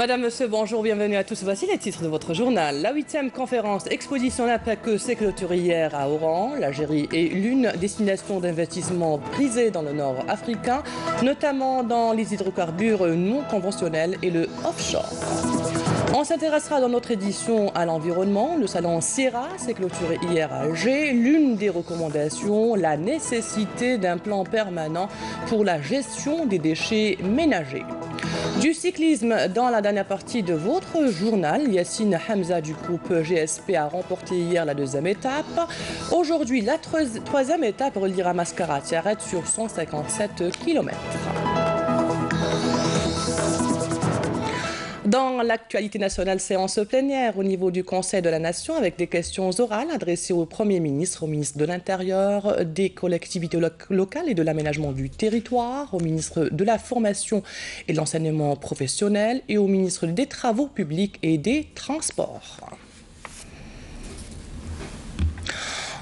Madame, Monsieur, bonjour, bienvenue à tous. Voici les titres de votre journal. La 8e conférence Exposition NAPEC s'est clôturée hier à Oran. L'Algérie est l'une destination d'investissement prisée dans le nord africain, notamment dans les hydrocarbures non conventionnels et le offshore. On s'intéressera dans notre édition à l'environnement. Le salon Sierra s'est clôturé hier à Alger. L'une des recommandations, la nécessité d'un plan permanent pour la gestion des déchets ménagers. Du cyclisme dans la dernière partie de votre journal, Yassine Hamza du groupe GSP a remporté hier la 2e étape. Aujourd'hui, la 3e étape reliera Mascarat-Tiaret sur 157 km. Dans l'actualité nationale, séance plénière au niveau du Conseil de la Nation avec des questions orales adressées au Premier ministre, au ministre de l'Intérieur, des collectivités locales et de l'aménagement du territoire, au ministre de la Formation et de l'Enseignement professionnel et au ministre des Travaux publics et des Transports.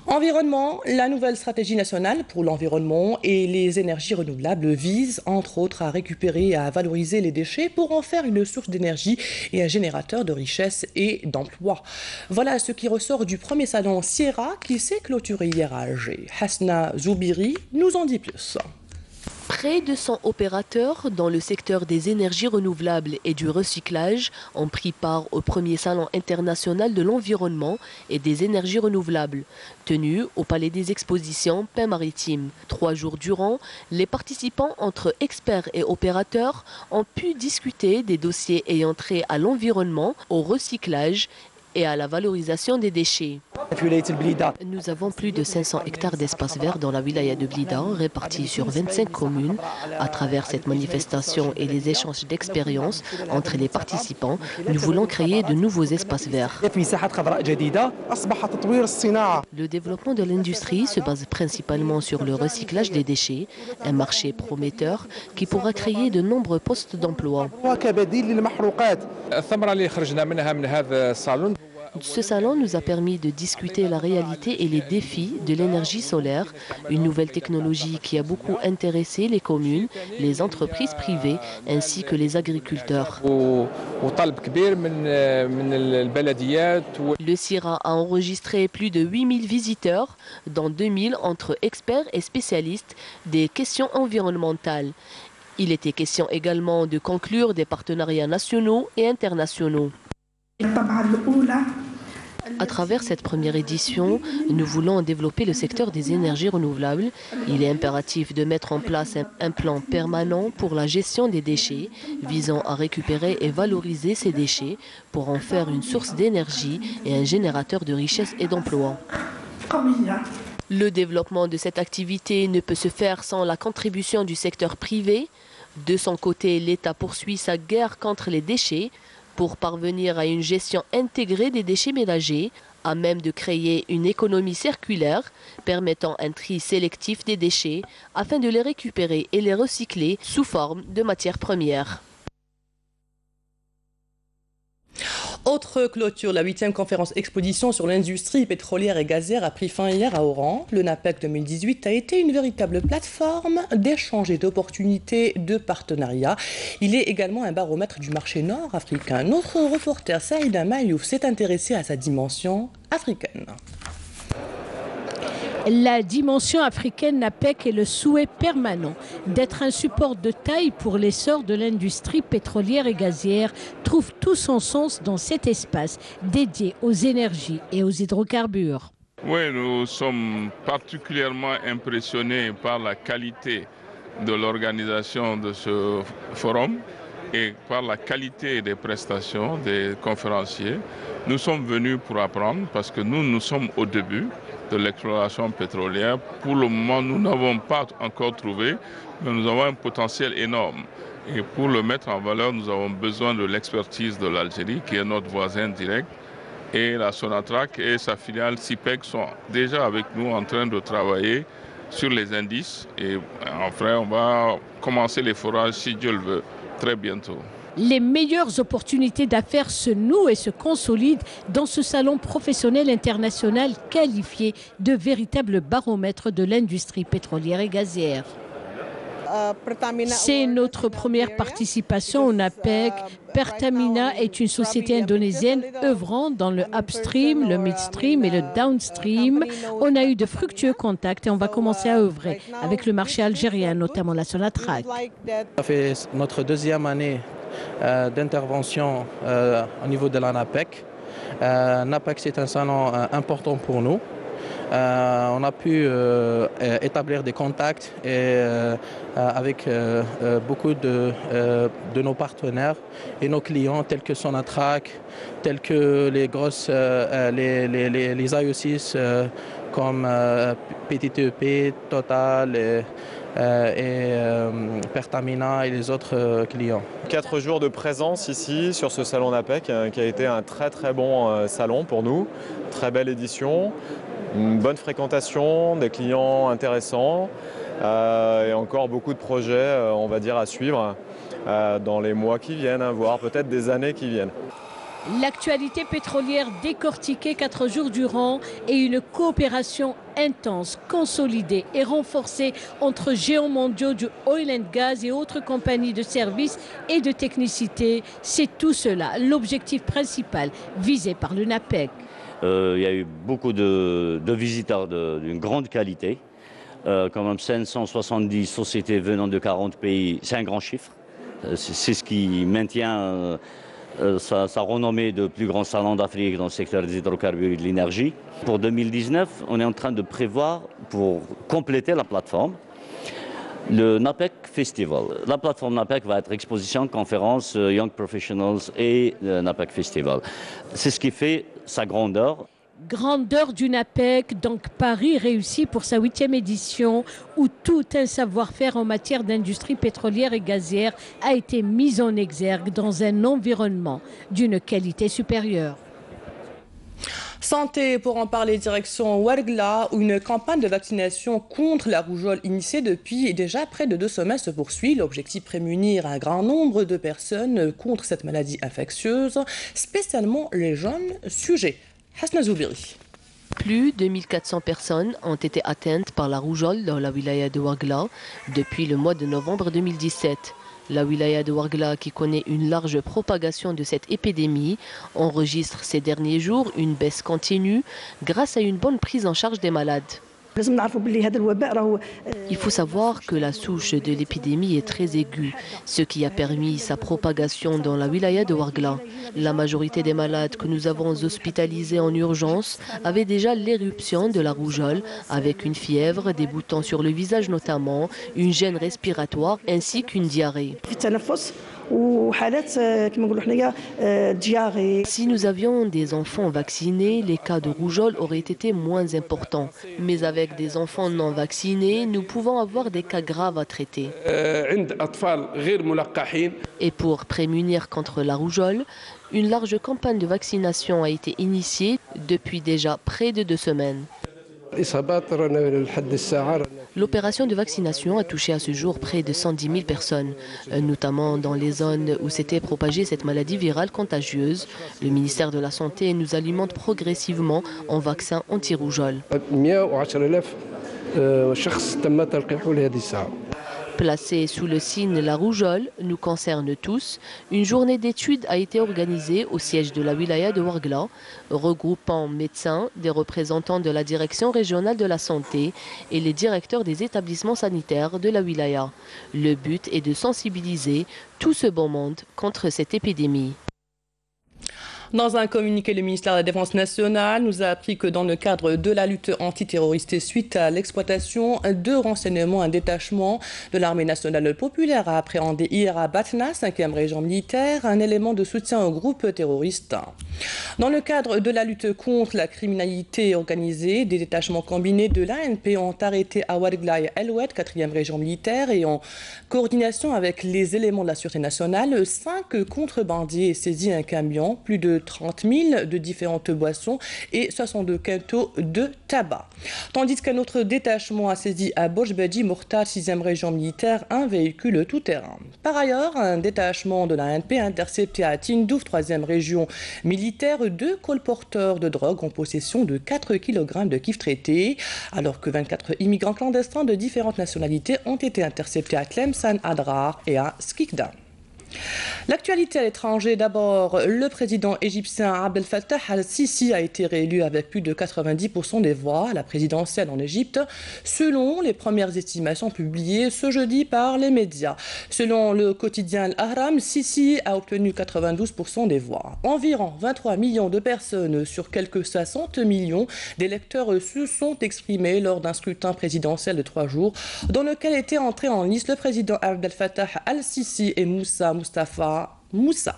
Environnement, la nouvelle stratégie nationale pour l'environnement et les énergies renouvelables vise, entre autres, à récupérer et à valoriser les déchets pour en faire une source d'énergie et un générateur de richesse et d'emploi. Voilà ce qui ressort du premier salon Sierra qui s'est clôturé hier à Alger. Hasna Zoubiri nous en dit plus. Près de 100 opérateurs dans le secteur des énergies renouvelables et du recyclage ont pris part au premier salon international de l'environnement et des énergies renouvelables, tenu au Palais des Expositions Pin-Maritime. 3 jours durant, les participants entre experts et opérateurs ont pu discuter des dossiers ayant trait à l'environnement, au recyclage et à la valorisation des déchets. Nous avons plus de 500 hectares d'espace vert dans la wilaya de Blida, répartis sur 25 communes. À travers cette manifestation et les échanges d'expériences entre les participants, nous voulons créer de nouveaux espaces verts. Le développement de l'industrie se base principalement sur le recyclage des déchets, un marché prometteur qui pourra créer de nombreux postes d'emploi. Ce salon nous a permis de discuter la réalité et les défis de l'énergie solaire, une nouvelle technologie qui a beaucoup intéressé les communes, les entreprises privées ainsi que les agriculteurs. Le CIRA a enregistré plus de 8000 visiteurs, dont 2000 entre experts et spécialistes des questions environnementales. Il était question également de conclure des partenariats nationaux et internationaux. À travers cette première édition, nous voulons développer le secteur des énergies renouvelables. Il est impératif de mettre en place un plan permanent pour la gestion des déchets, visant à récupérer et valoriser ces déchets pour en faire une source d'énergie et un générateur de richesse et d'emploi. Le développement de cette activité ne peut se faire sans la contribution du secteur privé. De son côté, l'État poursuit sa guerre contre les déchets pour parvenir à une gestion intégrée des déchets ménagers, à même de créer une économie circulaire permettant un tri sélectif des déchets afin de les récupérer et les recycler sous forme de matières premières. Autre clôture, la 8e conférence exposition sur l'industrie pétrolière et gazière a pris fin hier à Oran. Le NAPEC 2018 a été une véritable plateforme d'échange et d'opportunités de partenariat. Il est également un baromètre du marché nord-africain. Notre reporter Saïda Mayouf s'est intéressé à sa dimension africaine. La dimension africaine NAPEC est le souhait permanent d'être un support de taille pour l'essor de l'industrie pétrolière et gazière trouve tout son sens dans cet espace dédié aux énergies et aux hydrocarbures. Oui, nous sommes particulièrement impressionnés par la qualité de l'organisation de ce forum et par la qualité des prestations des conférenciers. Nous sommes venus pour apprendre parce que nous sommes au début de l'exploration pétrolière. Pour le moment, nous n'avons pas encore trouvé, mais nous avons un potentiel énorme. Et pour le mettre en valeur, nous avons besoin de l'expertise de l'Algérie, qui est notre voisin direct. Et la Sonatrach et sa filiale CIPEC sont déjà avec nous en train de travailler sur les indices. Et enfin, on va commencer les forages, si Dieu le veut, très bientôt. Les meilleures opportunités d'affaires se nouent et se consolident dans ce salon professionnel international qualifié de véritable baromètre de l'industrie pétrolière et gazière. C'est notre première participation au NAPEC. Pertamina est une société indonésienne œuvrant dans le upstream, le midstream et le downstream. On a eu de fructueux contacts et on va commencer à œuvrer avec le marché algérien, notamment la Sonatrach. Ça fait notre deuxième année d'intervention au niveau de la NAPEC. NAPEC, c'est un salon important pour nous. On a pu établir des contacts avec beaucoup de nos partenaires et nos clients tels que Sonatrach, tels que les grosses les IO6 comme PTTEP, Total et Pertamina et les autres clients. 4 jours de présence ici sur ce salon NAPEC qui a été un très bon salon pour nous, très belle édition. Une bonne fréquentation, des clients intéressants et encore beaucoup de projets, on va dire, à suivre dans les mois qui viennent, voire peut-être des années qui viennent. L'actualité pétrolière décortiquée 4 jours durant et une coopération intense, consolidée et renforcée entre géants mondiaux du oil and gas et autres compagnies de services et de technicité. C'est tout cela l'objectif principal visé par le NAPEC. Il y a eu beaucoup de visiteurs d'une grande qualité. Quand même 570 sociétés venant de 40 pays, c'est un grand chiffre. C'est ce qui maintient sa renommée de plus grand salon d'Afrique dans le secteur des hydrocarbures et de l'énergie. Pour 2019, on est en train de prévoir, pour compléter la plateforme, le NAPEC Festival. La plateforme NAPEC va être exposition, conférence, Young Professionals et NAPEC Festival. C'est ce qui fait sa grandeur. Grandeur du NAPEC, donc Paris réussi pour sa 8e édition où tout un savoir-faire en matière d'industrie pétrolière et gazière a été mis en exergue dans un environnement d'une qualité supérieure. Santé, pour en parler, direction Ouargla, où une campagne de vaccination contre la rougeole initiée depuis déjà près de 2 semaines se poursuit. L'objectif, prémunir un grand nombre de personnes contre cette maladie infectieuse, spécialement les jeunes sujets. Hasna Zoubiri. Plus de 1400 personnes ont été atteintes par la rougeole dans la wilaya de Ouargla depuis le mois de novembre 2017. La wilaya de Ouargla, qui connaît une large propagation de cette épidémie, enregistre ces derniers jours une baisse continue grâce à une bonne prise en charge des malades. Il faut savoir que la souche de l'épidémie est très aiguë, ce qui a permis sa propagation dans la wilaya de Ouargla. La majorité des malades que nous avons hospitalisés en urgence avaient déjà l'éruption de la rougeole, avec une fièvre, des boutons sur le visage notamment, une gêne respiratoire ainsi qu'une diarrhée. Si nous avions des enfants vaccinés, les cas de rougeole auraient été moins importants. Mais avec des enfants non vaccinés, nous pouvons avoir des cas graves à traiter. Et pour prémunir contre la rougeole, une large campagne de vaccination a été initiée depuis déjà près de 2 semaines. L'opération de vaccination a touché à ce jour près de 110 000 personnes, notamment dans les zones où s'était propagée cette maladie virale contagieuse. Le ministère de la Santé nous alimente progressivement en vaccins anti-rougeole. Placée sous le signe la rougeole nous concerne tous, une journée d'études a été organisée au siège de la wilaya de Ouargla, regroupant médecins, des représentants de la direction régionale de la santé et les directeurs des établissements sanitaires de la wilaya. Le but est de sensibiliser tout ce bon monde contre cette épidémie. Dans un communiqué, le ministère de la Défense nationale nous a appris que dans le cadre de la lutte antiterroriste et suite à l'exploitation de renseignements, un détachement de l'armée nationale populaire a appréhendé hier à Batna, 5e région militaire, un élément de soutien au groupe terroriste. Dans le cadre de la lutte contre la criminalité organisée, des détachements combinés de l'ANP ont arrêté à Ouargla et Eloued, 4e région militaire, et en coordination avec les éléments de la Sûreté nationale, 5 contrebandiers et saisi un camion, plus de 30 000 de différentes boissons et 62 quintaux de tabac. Tandis qu'un autre détachement a saisi à Bojbedi Mourtar, 6e région militaire, un véhicule tout-terrain. Par ailleurs, un détachement de la ANP a intercepté à Tindouf, 3e région militaire, 2 colporteurs de drogue en possession de 4 kg de kiff traité, alors que 24 immigrants clandestins de différentes nationalités ont été interceptés à Tlemcen, Adrar et à Skikda. L'actualité à l'étranger, d'abord, le président égyptien Abdel Fattah al-Sisi a été réélu avec plus de 90% des voix à la présidentielle en Égypte, selon les premières estimations publiées ce jeudi par les médias. Selon le quotidien Al-Ahram, Sisi a obtenu 92% des voix. Environ 23 millions de personnes sur quelques 60 millions d'électeurs se sont exprimés lors d'un scrutin présidentiel de 3 jours, dans lequel étaient entrés en lice le président Abdel Fattah al-Sisi et Mustafa Moussa.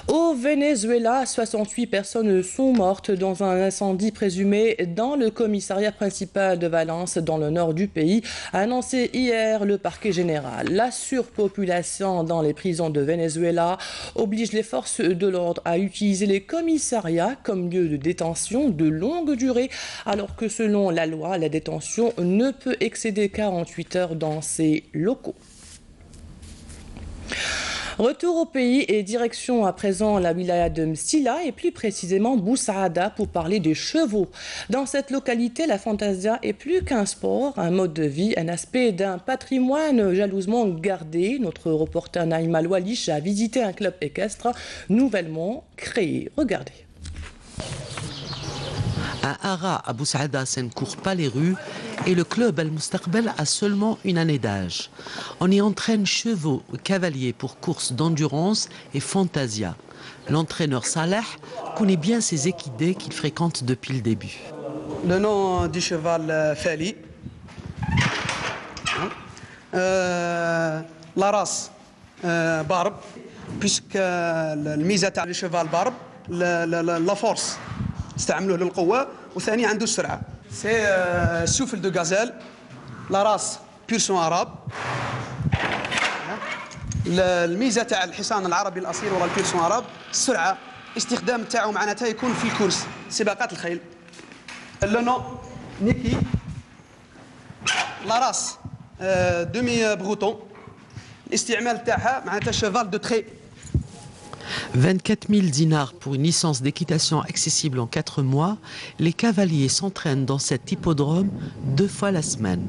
Au Venezuela, 68 personnes sont mortes dans un incendie présumé dans le commissariat principal de Valence, dans le nord du pays, a annoncé hier le parquet général. La surpopulation dans les prisons de Venezuela oblige les forces de l'ordre à utiliser les commissariats comme lieu de détention de longue durée, alors que selon la loi, la détention ne peut excéder 48 heures dans ces locaux. Retour au pays et direction à présent la wilaya de Msila et plus précisément Boussaada pour parler des chevaux. Dans cette localité, la fantasia est plus qu'un sport, un mode de vie, un aspect d'un patrimoine jalousement gardé. Notre reporter Naïma Loualish a visité un club équestre nouvellement créé. Regardez. À Ara, à Boussaada, ça ne court pas les rues et le club Al-Mustaqbal a seulement une année d'âge. On y entraîne chevaux et cavaliers pour courses d'endurance et fantasia. L'entraîneur Salah connaît bien ses équidés qu'il fréquente depuis le début. Le nom du cheval Fali. La race Barb, puisque le mise du cheval Barb, la force. استعملوه للقوة وثاني عنده السرعة. سي سوفل دو غازيل لا راس بيرسون عرب. الميزة تاع الحصان العربي الأصيل ولا البيرسون عرب السرعة استخدام تاعو معناتها يكون في الكورس سباقات الخيل. لونو نيكي لا راس دومي بروتون الاستعمال تاعها معناتها شيفال دو تري. 24 000 dinars pour une licence d'équitation accessible en 4 mois, les cavaliers s'entraînent dans cet hippodrome 2 fois la semaine.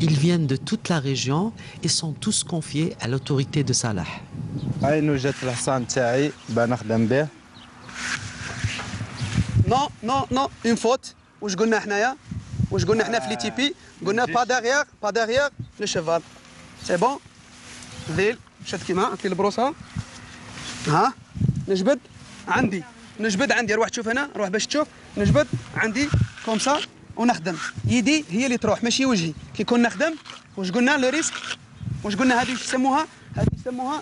Ils viennent de toute la région et sont tous confiés à l'autorité de Salah. Non, une faute. واش قلنا حنايا واش قلنا حنا في لي تي بي قلنا با ديغيير لو شيفال سي بون ذيل شد كيما عطي البروسه ها نجبد عندي روح تشوف هنا روح باش تشوف نجبد عندي كوم سا ونخدم يدي هي اللي تروح ماشي وجهي كي كون نخدم واش قلنا لو ريسك واش قلنا هذه يسموها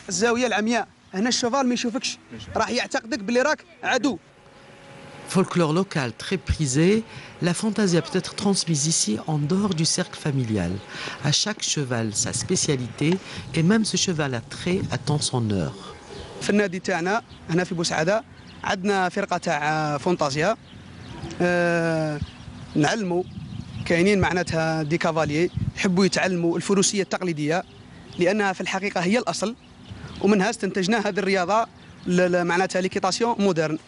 الزاويه العمياء هنا الشوفال ما يشوفكش راح يعتقدك بلي راك عدو. Folklore local très prisé, la fantasia peut être transmise ici en dehors du cercle familial. À chaque cheval sa spécialité et même ce cheval à trait attend son heure. في النادي تاعنا هنا في بوسعادة عندنا فرقة تاع فانتازيا نعلموا كاينين معناتها دي كافاليي يحبوا يتعلموا الفروسية التقليدية لأنها في الحقيقة هي الأصل ومنها استنتجنا هذه الرياضة معناتها ليكيتاسيون مودرن.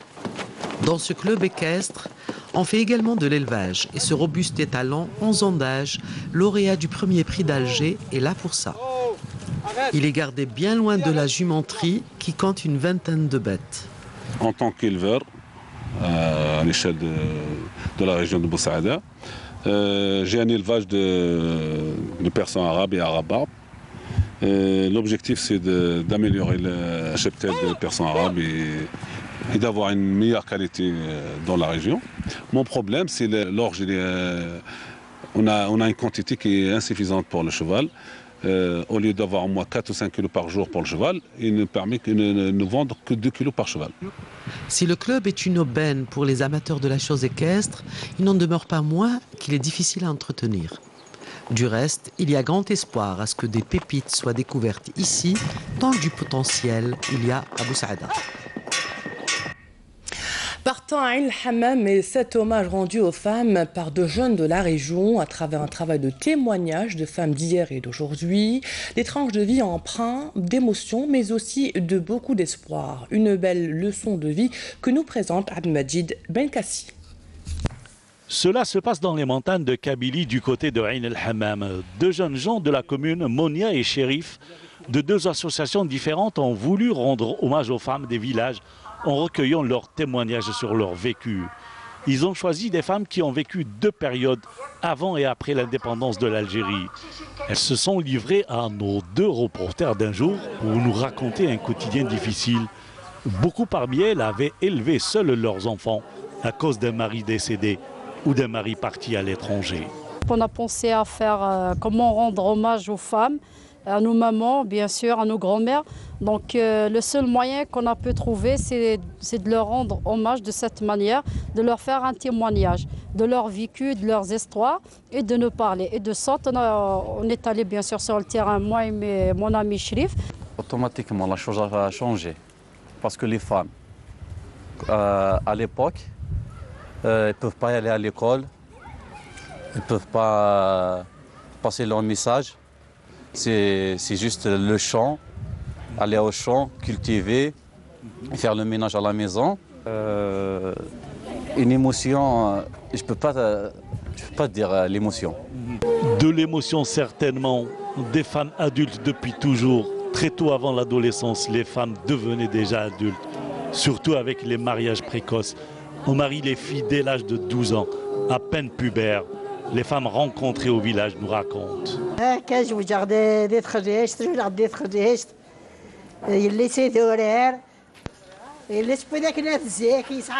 Dans ce club équestre, on fait également de l'élevage et ce robuste étalon, 11 ans d'âge, lauréat du premier prix d'Alger, est là pour ça. Il est gardé bien loin de la jumenterie qui compte une vingtaine de bêtes. En tant qu'éleveur, à l'échelle de la région de Boussaada, j'ai un élevage de persans arabes et arabes barbes. L'objectif, c'est d'améliorer le cheptel de persans arabes et d'avoir une meilleure qualité dans la région. Mon problème, c'est l'orge. On a une quantité qui est insuffisante pour le cheval. Au lieu d'avoir au moins 4 ou 5 kilos par jour pour le cheval, il ne permet que ne vendre que 2 kilos par cheval. Si le club est une aubaine pour les amateurs de la chose équestre, il n'en demeure pas moins qu'il est difficile à entretenir. Du reste, il y a grand espoir à ce que des pépites soient découvertes ici, tant du potentiel il y a à Boussaada. Partant à El Hammam et cet hommage rendu aux femmes par de jeunes de la région à travers un travail de témoignage de femmes d'hier et d'aujourd'hui, des tranches de vie empreintes d'émotions mais aussi de beaucoup d'espoir. Une belle leçon de vie que nous présente Abdelmajid Benkassi. Cela se passe dans les montagnes de Kabylie du côté de Ain El Hammam. Deux jeunes gens de la commune, Monia et Chérif, de deux associations différentes, ont voulu rendre hommage aux femmes des villages en recueillant leurs témoignages sur leur vécu. Ils ont choisi des femmes qui ont vécu deux périodes avant et après l'indépendance de l'Algérie. Elles se sont livrées à nos deux reporters d'un jour pour nous raconter un quotidien difficile. Beaucoup parmi elles avaient élevé seules leurs enfants à cause d'un mari décédé ou d'un mari parti à l'étranger. On a pensé à faire comment rendre hommage aux femmes, à nos mamans, bien sûr, à nos grands-mères. Donc le seul moyen qu'on a pu trouver, c'est de leur rendre hommage de cette manière, de leur faire un témoignage de leur vécu, de leurs histoires et de nous parler. Et de ça, on est allé bien sûr sur le terrain, moi et mon ami Chérif. Automatiquement, la chose a changé parce que les femmes, à l'époque, ils ne peuvent pas aller à l'école, ils ne peuvent pas passer leur message. C'est juste le champ, aller au champ, cultiver, faire le ménage à la maison. Une émotion, je ne peux pas dire l'émotion. De l'émotion certainement. Des femmes adultes depuis toujours. Très tôt avant l'adolescence, les femmes devenaient déjà adultes. Surtout avec les mariages précoces. On marie les filles dès l'âge de 12 ans, à peine pubères. Les femmes rencontrées au village nous racontent.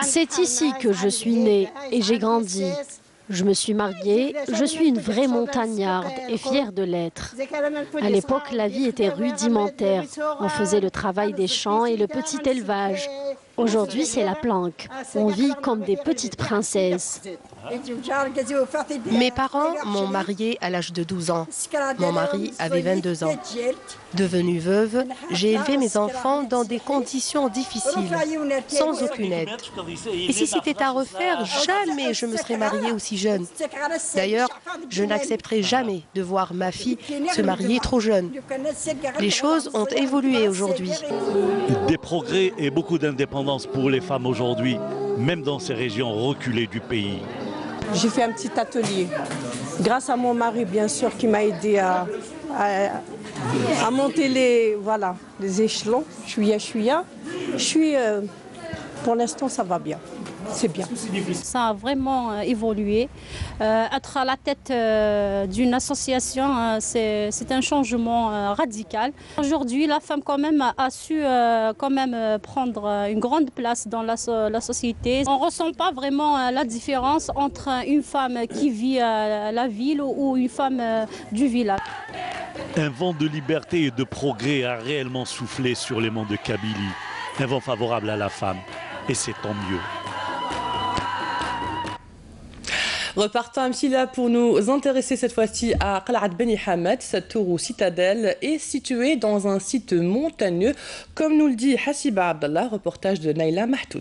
C'est ici que je suis née et j'ai grandi. Je me suis mariée, je suis une vraie montagnarde et fière de l'être. À l'époque, la vie était rudimentaire. On faisait le travail des champs et le petit élevage. Aujourd'hui, c'est la planque. On vit comme des petites princesses. Mes parents m'ont mariée à l'âge de 12 ans. Mon mari avait 22 ans. Devenue veuve, j'ai élevé mes enfants dans des conditions difficiles, sans aucune aide. Et si c'était à refaire, jamais je me serais mariée aussi jeune. D'ailleurs, je n'accepterai jamais de voir ma fille se marier trop jeune. Les choses ont évolué aujourd'hui. Des progrès et beaucoup d'indépendance pour les femmes aujourd'hui, même dans ces régions reculées du pays. J'ai fait un petit atelier, grâce à mon mari bien sûr qui m'a aidé à monter les échelons. Pour l'instant ça va bien, c'est bien. Ça a vraiment évolué. Être à la tête d'une association, c'est un changement radical. Aujourd'hui, la femme quand même a su prendre une grande place dans la société. On ne ressent pas vraiment la différence entre une femme qui vit à la ville ou une femme du village. Un vent de liberté et de progrès a réellement soufflé sur les monts de Kabylie. Un vent favorable à la femme, et c'est tant mieux. Repartons à Msila pour nous intéresser cette fois-ci à Qal'at Beni Hamed. Cette tour ou citadelle est située dans un site montagneux, comme nous le dit Hassiba Abdallah, reportage de Naila Mahtout.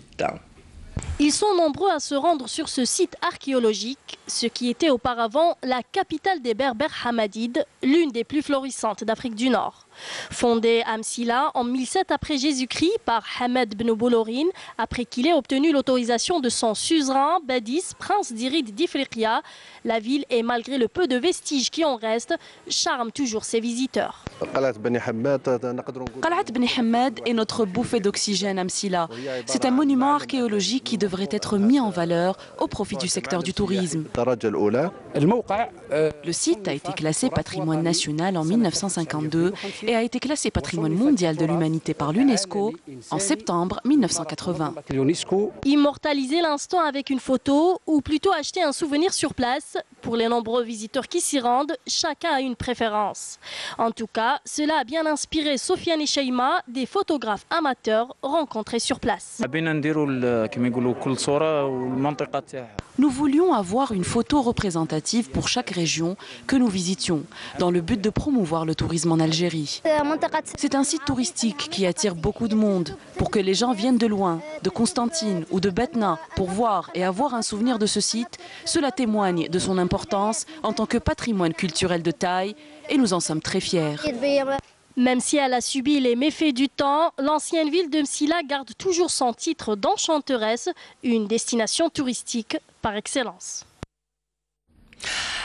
Ils sont nombreux à se rendre sur ce site archéologique, ce qui était auparavant la capitale des Berbères Hamadides, l'une des plus florissantes d'Afrique du Nord. Fondée à Msila en 1007 après Jésus-Christ par Hamed Ben Boulorin, après qu'il ait obtenu l'autorisation de son suzerain Badis, prince d'Irid d'Ifriqiya, la ville, et malgré le peu de vestiges qui en restent, charme toujours ses visiteurs. Qal'at Beni Hamed est notre bouffée d'oxygène à Msila. C'est un monument archéologique qui devrait être mis en valeur au profit du secteur du tourisme. Le site a été classé patrimoine national en 1952 et a été classé patrimoine mondial de l'humanité par l'UNESCO en septembre 1980. Immortaliser l'instant avec une photo ou plutôt acheter un souvenir sur place, Pour les nombreux visiteurs qui s'y rendent, chacun a une préférence. En tout cas, cela a bien inspiré Sofiane et Cheima, des photographes amateurs rencontrés sur place. Nous voulions avoir une photo représentative pour chaque région que nous visitions, dans le but de promouvoir le tourisme en Algérie. C'est un site touristique qui attire beaucoup de monde, pour que les gens viennent de loin, de Constantine ou de Betna, pour voir et avoir un souvenir de ce site. Cela témoigne de son importance en tant que patrimoine culturel de taille, et nous en sommes très fiers. Même si elle a subi les méfaits du temps, l'ancienne ville de Msila garde toujours son titre d'enchanteresse, une destination touristique par excellence.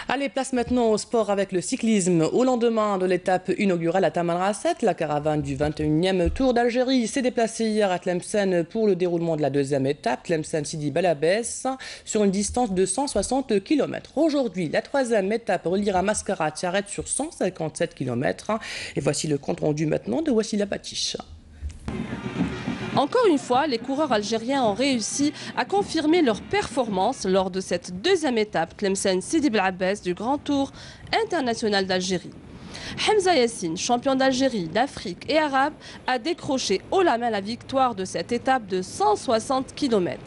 Allez, place maintenant au sport avec le cyclisme. Au lendemain de l'étape inaugurale à Tamanrasset, la caravane du 21e Tour d'Algérie s'est déplacée hier à Tlemcen pour le déroulement de la deuxième étape, Tlemcen-Sidi Belabès, sur une distance de 160 km. Aujourd'hui, la troisième étape reliera Mascarat s'arrête sur 157 km. Et voici le compte rendu maintenant de Wassila Batiche. Encore une fois, les coureurs algériens ont réussi à confirmer leur performance lors de cette deuxième étape Tlemcen-Sidi Belabès du Grand Tour international d'Algérie. Hamza Yassine, champion d'Algérie, d'Afrique et arabe, a décroché haut la main la victoire de cette étape de 160 km.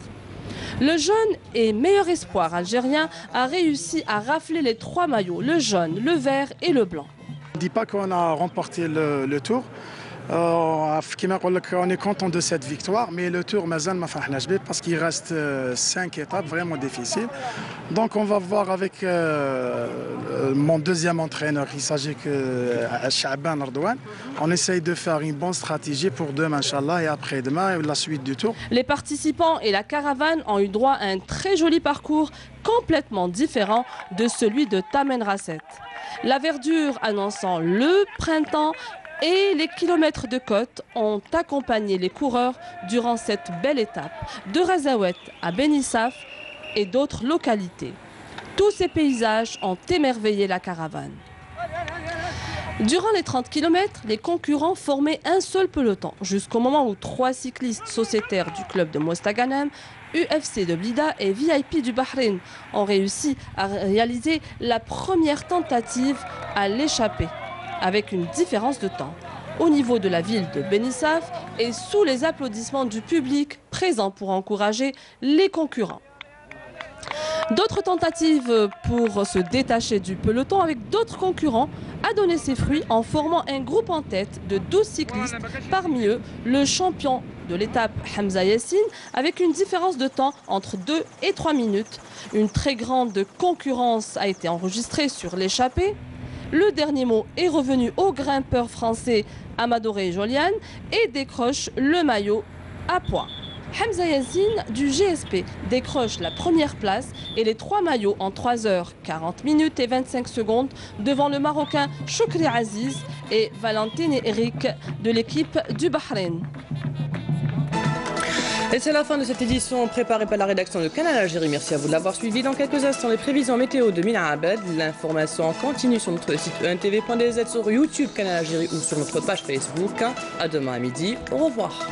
Le jeune et meilleur espoir algérien a réussi à rafler les trois maillots, le jaune, le vert et le blanc. Je ne dis pas qu'on a remporté le tour. On est content de cette victoire, mais le tour parce qu'il reste 5 étapes vraiment difficiles. Donc on va voir avec mon deuxième entraîneur, il s'agit de Chaaban Ardouane. On essaye de faire une bonne stratégie pour demain, Inch'Allah, et après-demain, la suite du tour. Les participants et la caravane ont eu droit à un très joli parcours complètement différent de celui de Tamanrasset. La verdure annonçant le printemps et les kilomètres de côte ont accompagné les coureurs durant cette belle étape, de Razawet à Benissaf et d'autres localités. Tous ces paysages ont émerveillé la caravane. Durant les 30 km, les concurrents formaient un seul peloton, jusqu'au moment où 3 cyclistes sociétaires du club de Mostaganem, UFC de Blida et VIP du Bahreïn ont réussi à réaliser la première tentative à l'échapper, avec une différence de temps, au niveau de la ville de Benissaf et sous les applaudissements du public présent pour encourager les concurrents. D'autres tentatives pour se détacher du peloton avec d'autres concurrents a donné ses fruits en formant un groupe en tête de 12 cyclistes, parmi eux le champion de l'étape Hamza Yassine, avec une différence de temps entre 2 et 3 minutes. Une très grande concurrence a été enregistrée sur l'échappée. Le dernier mot est revenu au grimpeur français Amadoré Joliane et décroche le maillot à points. Hamza Yassine du GSP décroche la première place et les 3 maillots en 3 heures 40 minutes et 25 secondes devant le Marocain Choukri Aziz et Valentine et Eric de l'équipe du Bahreïn. Et c'est la fin de cette édition préparée par la rédaction de Canal Algérie. Merci à vous de l'avoir suivi. Dans quelques instants, les prévisions météo de Mina Abed. L'information continue sur notre site entv.dz, sur YouTube Canal Algérie ou sur notre page Facebook. À demain à midi. Au revoir.